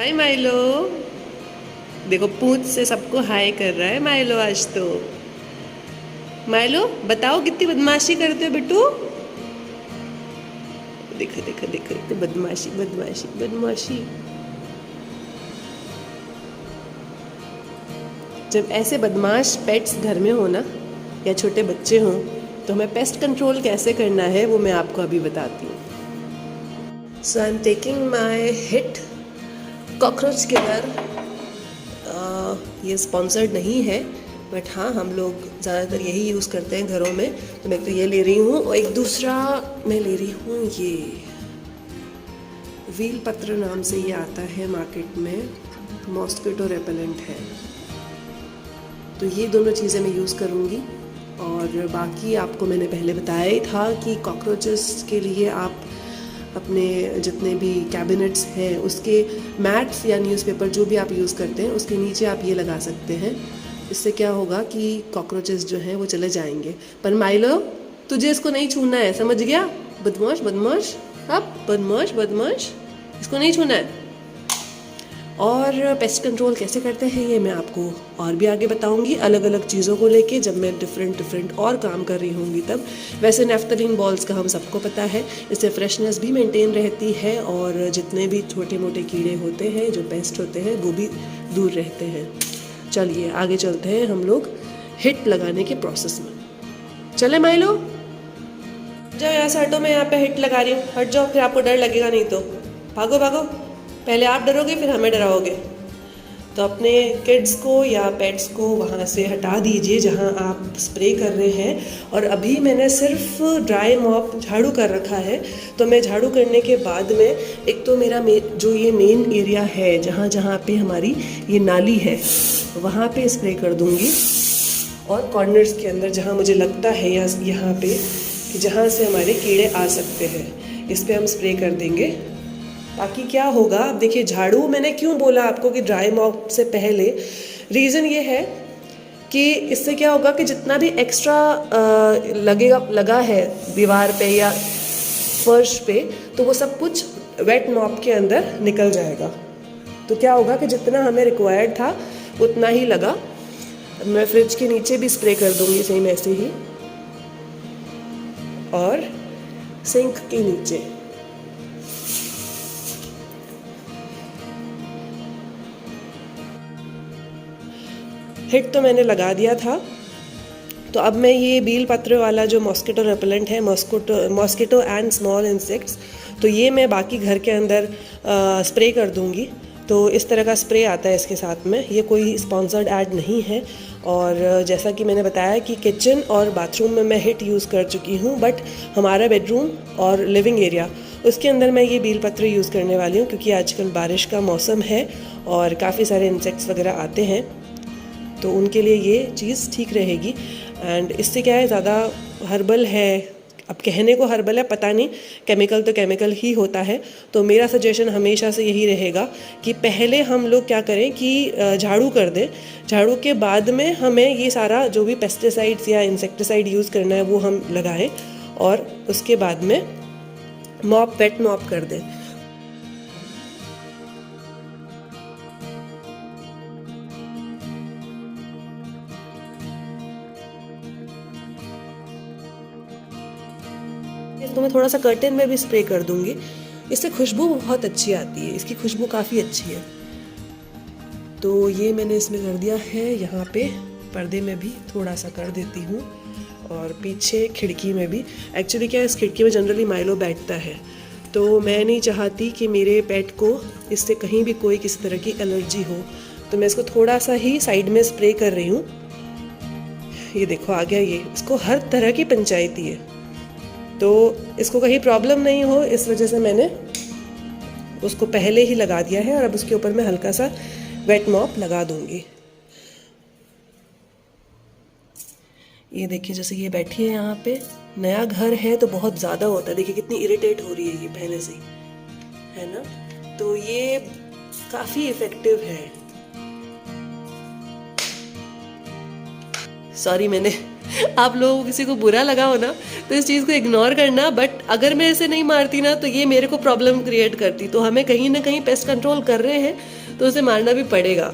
हाय Milo. देखो पूंछ से सबको हाय कर रहा है माइलो आज तो। माइलो बताओ कितनी बदमाशी करते हो बिट्टू। देखो देखो देखो देखो बदमाशी बदमाशी बदमाशी। जब ऐसे बदमाश पेट्स घर में हो ना या छोटे बच्चे हों तो हमें पेस्ट कंट्रोल कैसे करना है वो मैं आपको अभी बताती हूँ। So I am taking my Hit cockroach killer. ये स्पॉन्सर्ड नहीं है बट हाँ हम लोग ज़्यादातर यही यूज़ करते हैं घरों में। तो मैं तो ये ले रही हूँ और एक दूसरा मैं ले रही हूँ ये व्हील पत्र नाम से ये आता है मार्केट में, मॉस्किटो रेपेलेंट है। तो ये दोनों चीज़ें मैं यूज़ करूँगी। और बाकी आपको मैंने पहले बताया ही था कि कॉकरोचेस के लिए आप अपने जितने भी कैबिनेट्स हैं उसके मैट्स या न्यूज़पेपर जो भी आप यूज़ करते हैं उसके नीचे आप ये लगा सकते हैं। इससे क्या होगा कि कॉकरोचेस जो हैं वो चले जाएंगे। पर माइलो तुझे इसको नहीं छूना है, समझ गया? बदमाश बदमाश, अब बदमाश बदमाश, इसको नहीं छूना है। और पेस्ट कंट्रोल कैसे करते हैं ये मैं आपको और भी आगे बताऊंगी अलग अलग चीज़ों को लेके, जब मैं डिफरेंट और काम कर रही होंगी तब। वैसे नेफ्थलीन बॉल्स का हम सबको पता है, इससे फ्रेशनेस भी मेंटेन रहती है और जितने भी छोटे मोटे कीड़े होते हैं जो पेस्ट होते हैं वो भी दूर रहते हैं। चलिए आगे चलते हैं हम लोग हिट लगाने के प्रोसेस में। चले माइलो जाओ यहाँ से हटो, मैं यहाँ पे हिट लगा रही हूँ, हट जाओ फिर आपको डर लगेगा नहीं तो। भागो भागो, पहले आप डरोगे फिर हमें डराओगे। तो अपने किड्स को या पेट्स को वहाँ से हटा दीजिए जहाँ आप स्प्रे कर रहे हैं। और अभी मैंने सिर्फ ड्राई मॉप झाड़ू कर रखा है। तो मैं झाड़ू करने के बाद में एक तो मेरा जो ये मेन एरिया है जहाँ जहाँ पे हमारी ये नाली है वहाँ पे स्प्रे कर दूँगी। और कॉर्नर्स के अंदर जहाँ मुझे लगता है या यहाँ पे कि जहाँ से हमारे कीड़े आ सकते हैं इस पर हम स्प्रे कर देंगे। ताकि क्या होगा, अब देखिए झाड़ू मैंने क्यों बोला आपको कि ड्राई मॉप से पहले, रीज़न ये है कि इससे क्या होगा कि जितना भी एक्स्ट्रा लगा है दीवार पे या फर्श पे तो वो सब कुछ वेट मॉप के अंदर निकल जाएगा। तो क्या होगा कि जितना हमें रिक्वायर्ड था उतना ही लगा। मैं फ्रिज के नीचे भी स्प्रे कर दूंगी सेम ऐसे ही, और सिंक के नीचे। हिट तो मैंने लगा दिया था। तो अब मैं ये बील पत्र वाला जो मॉस्किटो रेपेलेंट है, मॉस्किटो एंड स्मॉल इंसेक्ट्स, तो ये मैं बाकी घर के अंदर स्प्रे कर दूंगी। तो इस तरह का स्प्रे आता है इसके साथ में, ये कोई स्पॉन्सर्ड ऐड नहीं है। और जैसा कि मैंने बताया कि किचन और बाथरूम में मैं हिट यूज़ कर चुकी हूँ, बट हमारा बेडरूम और लिविंग एरिया उसके अंदर मैं ये बील पत्र यूज़ करने वाली हूँ क्योंकि आजकल बारिश का मौसम है और काफ़ी सारे इंसेक्ट्स वगैरह आते हैं। तो उनके लिए ये चीज़ ठीक रहेगी। एंड इससे क्या है, ज़्यादा हर्बल है, अब कहने को हर्बल है, पता नहीं, केमिकल तो केमिकल ही होता है। तो मेरा सजेशन हमेशा से यही रहेगा कि पहले हम लोग क्या करें कि झाड़ू कर दें, झाड़ू के बाद में हमें ये सारा जो भी पेस्टिसाइड्स या इंसेक्टिसाइड यूज़ करना है वो हम लगाएं और उसके बाद में वेट मॉप कर दें। तो मैं थोड़ा सा कर्टेन में भी स्प्रे कर दूंगी, इससे खुशबू बहुत अच्छी आती है, इसकी खुशबू काफ़ी अच्छी है। तो ये मैंने इसमें कर दिया है, यहाँ पे पर्दे में भी थोड़ा सा कर देती हूँ और पीछे खिड़की में भी। एक्चुअली क्या है, इस खिड़की में जनरली माइलो बैठता है तो मैं नहीं चाहती कि मेरे पेट को इससे कहीं भी कोई किसी तरह की एलर्जी हो। तो मैं इसको थोड़ा सा ही साइड में स्प्रे कर रही हूँ। ये देखो आ गया, ये इसको हर तरह की पंचायती है तो इसको कहीं प्रॉब्लम नहीं हो, इस वजह से मैंने उसको पहले ही लगा दिया है। और अब उसके ऊपर मैं हल्का सा वेट मॉप लगा दूंगी। ये देखिए जैसे ये बैठी है यहाँ पे, नया घर है तो बहुत ज़्यादा होता है, देखिए कितनी इरिटेट हो रही है ये पहले से ही, है ना। तो ये काफ़ी इफेक्टिव है। सॉरी मैंने आप लोगों को किसी को बुरा लगा हो ना तो इस चीज़ को इग्नोर करना, बट अगर मैं इसे नहीं मारती ना तो ये मेरे को प्रॉब्लम क्रिएट करती। तो हमें कहीं ना कहीं पेस्ट कंट्रोल कर रहे हैं तो उसे मारना भी पड़ेगा।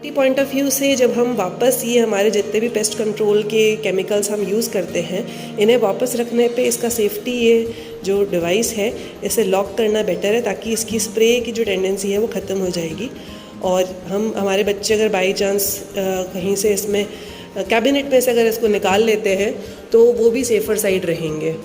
पॉइंट ऑफ व्यू से जब हम वापस ये हमारे जितने भी पेस्ट कंट्रोल के केमिकल्स हम यूज़ करते हैं, इन्हें वापस रखने पे इसका सेफ्टी, ये जो डिवाइस है इसे लॉक करना बेटर है, ताकि इसकी स्प्रे की जो टेंडेंसी है वो ख़त्म हो जाएगी। और हमारे बच्चे अगर बाई चांस कहीं से इसमें कैबिनेट में से अगर इसको निकाल लेते हैं तो वो भी सेफ़र साइड रहेंगे।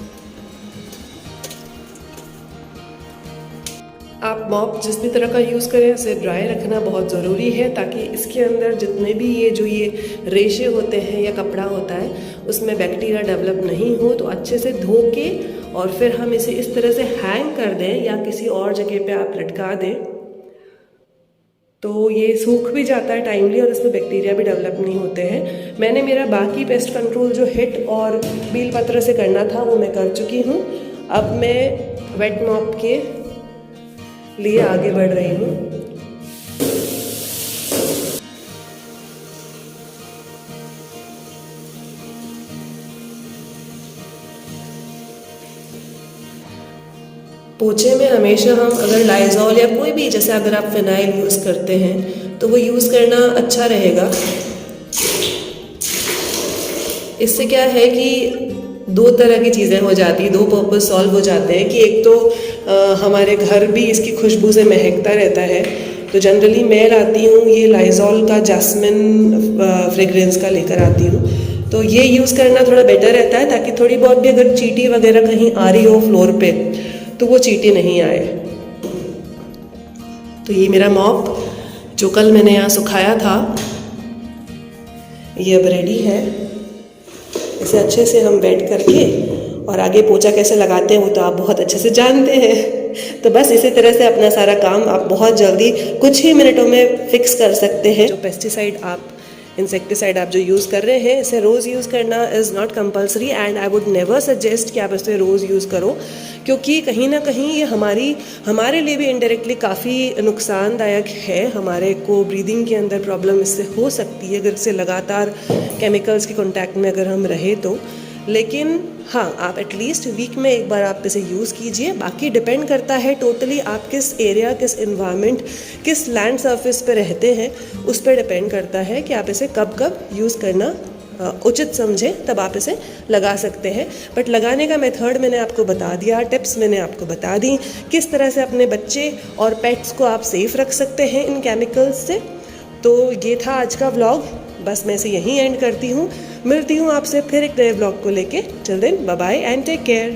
आप मॉप जिस भी तरह का यूज़ करें उसे ड्राई रखना बहुत ज़रूरी है, ताकि इसके अंदर जितने भी ये रेशे होते हैं या कपड़ा होता है उसमें बैक्टीरिया डेवलप नहीं हो। तो अच्छे से धो के और फिर हम इसे इस तरह से हैंग कर दें या किसी और जगह पे आप लटका दें तो ये सूख भी जाता है टाइमली और इसमें बैक्टीरिया भी डेवलप नहीं होते हैं। मैंने मेरा बाकी पेस्ट कंट्रोल जो हिट और बील पत्र से करना था वो मैं कर चुकी हूँ। अब मैं वेट मॉप के लिए आगे बढ़ रही हूँ। पोछे में हमेशा हम अगर लाइजॉल या कोई भी, जैसे अगर आप फिनाइल यूज़ करते हैं तो वो यूज़ करना अच्छा रहेगा। इससे क्या है कि दो तरह की चीज़ें हो जाती हैं, दो पर्पस सॉल्व हो जाते हैं कि एक तो हमारे घर भी इसकी खुशबू से महकता रहता है। तो जनरली मैं लाती हूँ ये लाइजॉल का जैस्मिन फ्रेग्रेंस का लेकर आती हूँ, तो ये यूज़ करना थोड़ा बेटर रहता है, ताकि थोड़ी बहुत भी अगर चींटी वगैरह कहीं आ रही हो फ्लोर पे तो वो चींटी नहीं आए। तो ये मेरा मॉप जो कल मैंने यहाँ सुखाया था ये अब रेडी है। इसे अच्छे से हम बैठ करके, और आगे पोछा कैसे लगाते हैं वो तो आप बहुत अच्छे से जानते हैं। तो बस इसी तरह से अपना सारा काम आप बहुत जल्दी कुछ ही मिनटों में फिक्स कर सकते हैं। जो पेस्टिसाइड आप इंसेक्टिसाइड आप जो यूज़ कर रहे हैं इसे रोज़ यूज़ करना is not compulsory, and I would never suggest कि आप इसे रोज़ यूज़ करो, क्योंकि कहीं ना कहीं ये हमारे लिए भी इनडायरेक्टली काफ़ी नुकसानदायक है। हमारे को ब्रीदिंग के अंदर प्रॉब्लम इससे हो सकती है अगर इससे लगातार केमिकल्स के कॉन्टैक्ट में अगर हम रहे तो। लेकिन हाँ, आप एटलीस्ट वीक में एक बार आप इसे यूज़ कीजिए। बाकी डिपेंड करता है टोटली आप किस एरिया, किस इन्वायरमेंट, किस लैंड सरफेस पे रहते हैं, उस पर डिपेंड करता है कि आप इसे कब कब यूज़ करना उचित समझें, तब आप इसे लगा सकते हैं। बट लगाने का मेथड मैंने आपको बता दिया, टिप्स मैंने आपको बता दी, किस तरह से अपने बच्चे और पेट्स को आप सेफ रख सकते हैं इन केमिकल्स से। तो ये था आज का व्लॉग, बस मैं इसे यहीं एंड करती हूँ। मिलती हूँ आपसे फिर एक नए व्लॉग को लेके। Till then bye bye and take care.